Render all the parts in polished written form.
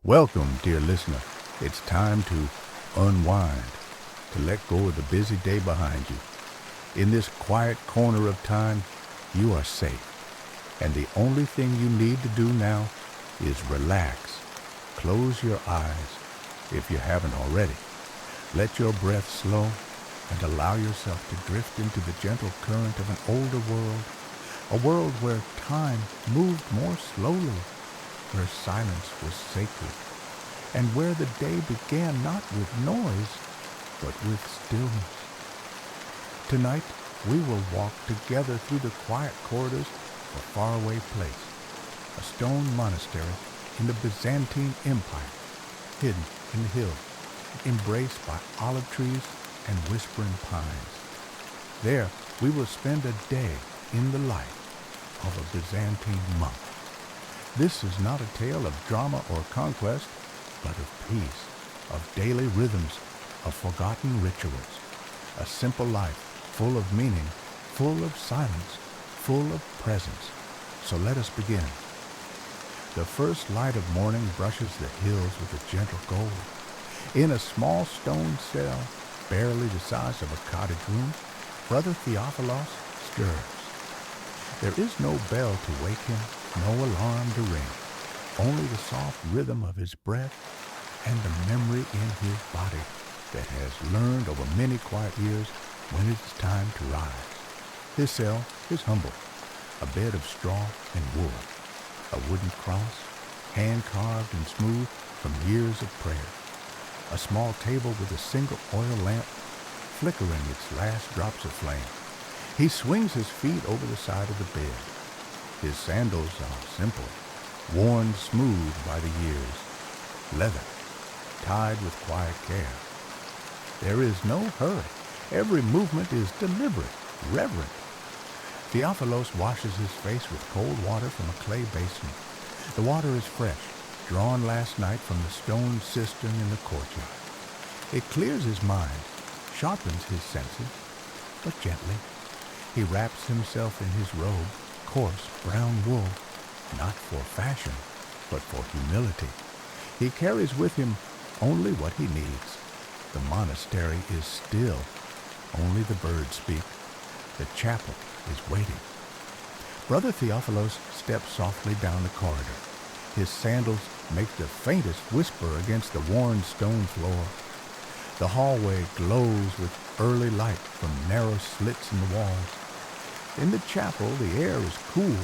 Welcome, dear listener. It's time to unwind, to let go of the busy day behind you. In this quiet corner of time, you are safe. And the only thing you need to do now is relax. Close your eyes, if you haven't already. Let your breath slow and allow yourself to drift into the gentle current of an older world, a world where time moved more slowly, where silence was sacred, and where the day began not with noise, but with stillness. Tonight, we will walk together through the quiet corridors of a faraway place, a stone monastery in the Byzantine Empire, hidden in the hills, embraced by olive trees and whispering pines. There, we will spend a day in the life of a Byzantine monk. This is not a tale of drama or conquest, but of peace, of daily rhythms, of forgotten rituals. A simple life, full of meaning, full of silence, full of presence. So let us begin. The first light of morning brushes the hills with a gentle gold. In a small stone cell, barely the size of a cottage room, Brother Theophilos stirs. There is no bell to wake him, no alarm to ring, only the soft rhythm of his breath and the memory in his body that has learned over many quiet years when it is time to rise. His cell is humble, a bed of straw and wool, a wooden cross, hand-carved and smooth from years of prayer, a small table with a single oil lamp flickering its last drops of flame. He swings his feet over the side of the bed. His sandals are simple, worn smooth by the years, leather, tied with quiet care. There is no hurry. Every movement is deliberate, reverent. Theophilos washes his face with cold water from a clay basin. The water is fresh, drawn last night from the stone cistern in the courtyard. It clears his mind, sharpens his senses, but gently. He wraps himself in his robe, coarse brown wool, not for fashion, but for humility. He carries with him only what he needs. The monastery is still. Only the birds speak. The chapel is waiting. Brother Theophilos steps softly down the corridor. His sandals make the faintest whisper against the worn stone floor. The hallway glows with early light from narrow slits in the walls. In the chapel, the air is cool,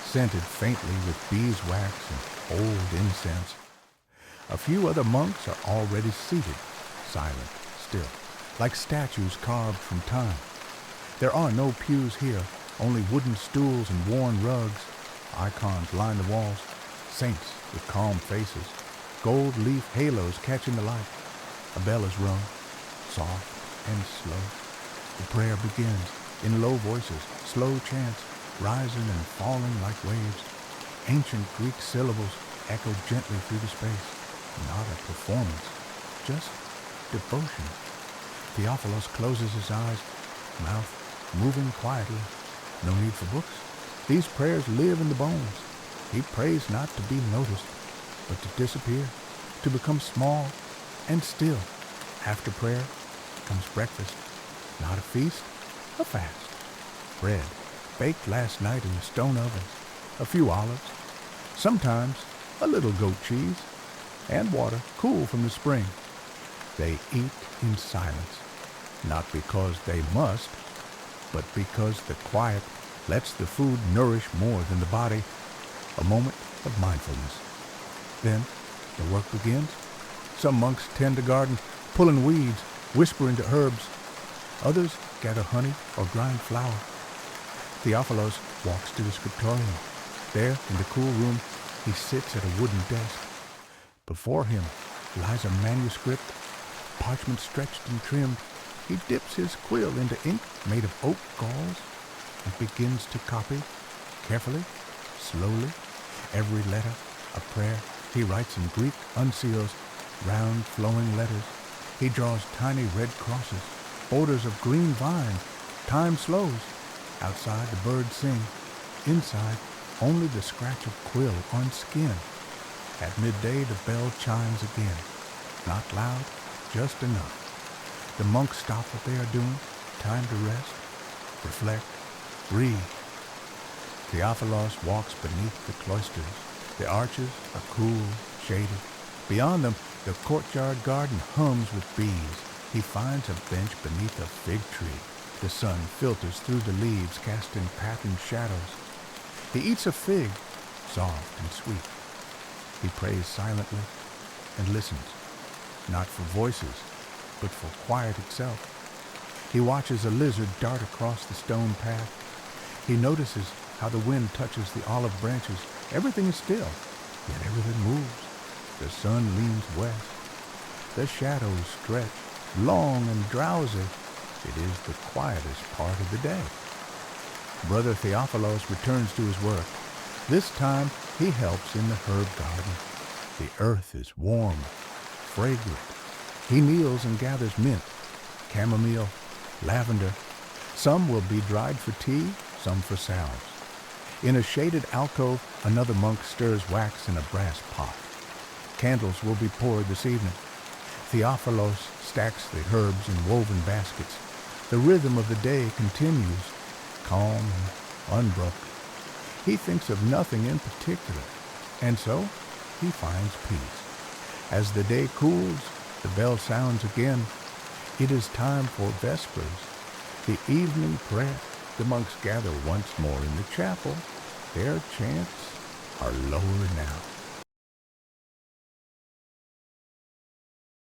scented faintly with beeswax and old incense. A few other monks are already seated, silent, still, like statues carved from time. There are no pews here, only wooden stools and worn rugs. Icons line the walls, saints with calm faces, gold leaf halos catching the light. A bell is rung, soft and slow. The prayer begins in low voices, slow chants, rising and falling like waves. Ancient Greek syllables echo gently through the space. Not a performance, just devotion. Theophilos closes his eyes, mouth moving quietly. No need for books. These prayers live in the bones. He prays not to be noticed, but to disappear, to become small and still. After prayer comes breakfast, not a feast, a fast. Bread, baked last night in the stone ovens, a few olives, sometimes a little goat cheese, and water cool from the spring. They eat in silence, not because they must, but because the quiet lets the food nourish more than the body. A moment of mindfulness. Then the work begins. Some monks tend the garden, pulling weeds, whispering to herbs. Others gather honey or grind flour. Theophilos walks to the scriptorium. There, in the cool room, he sits at a wooden desk. Before him lies a manuscript, parchment stretched and trimmed. He dips his quill into ink made of oak galls and begins to copy, carefully, slowly, every letter, a prayer. He writes in Greek, unseals, round flowing letters. He draws tiny red crosses, borders of green vine. Time slows. Outside the birds sing. Inside, only the scratch of quill on skin. At midday the bell chimes again. Not loud, just enough. The monks stop what they are doing. Time to rest, reflect, breathe. Theophilos walks beneath the cloisters. The arches are cool, shaded. Beyond them, the courtyard garden hums with bees. He finds a bench beneath a fig tree. The sun filters through the leaves, casting patterned shadows. He eats a fig, soft and sweet. He prays silently and listens, not for voices, but for quiet itself. He watches a lizard dart across the stone path. He notices how the wind touches the olive branches. Everything is still, yet everything moves. The sun leans west. The shadows stretch, long and drowsy. It is the quietest part of the day. Brother Theophilos returns to his work. This time he helps in the herb garden. The earth is warm, fragrant. He kneels and gathers mint, chamomile, lavender. Some will be dried for tea, some for salves. In a shaded alcove, another monk stirs wax in a brass pot. Candles will be poured this evening. Theophilos stacks the herbs in woven baskets. The rhythm of the day continues, calm and unbroken. He thinks of nothing in particular, and so he finds peace. As the day cools, the bell sounds again. It is time for vespers, the evening prayer. The monks gather once more in the chapel. Their chants are lower now.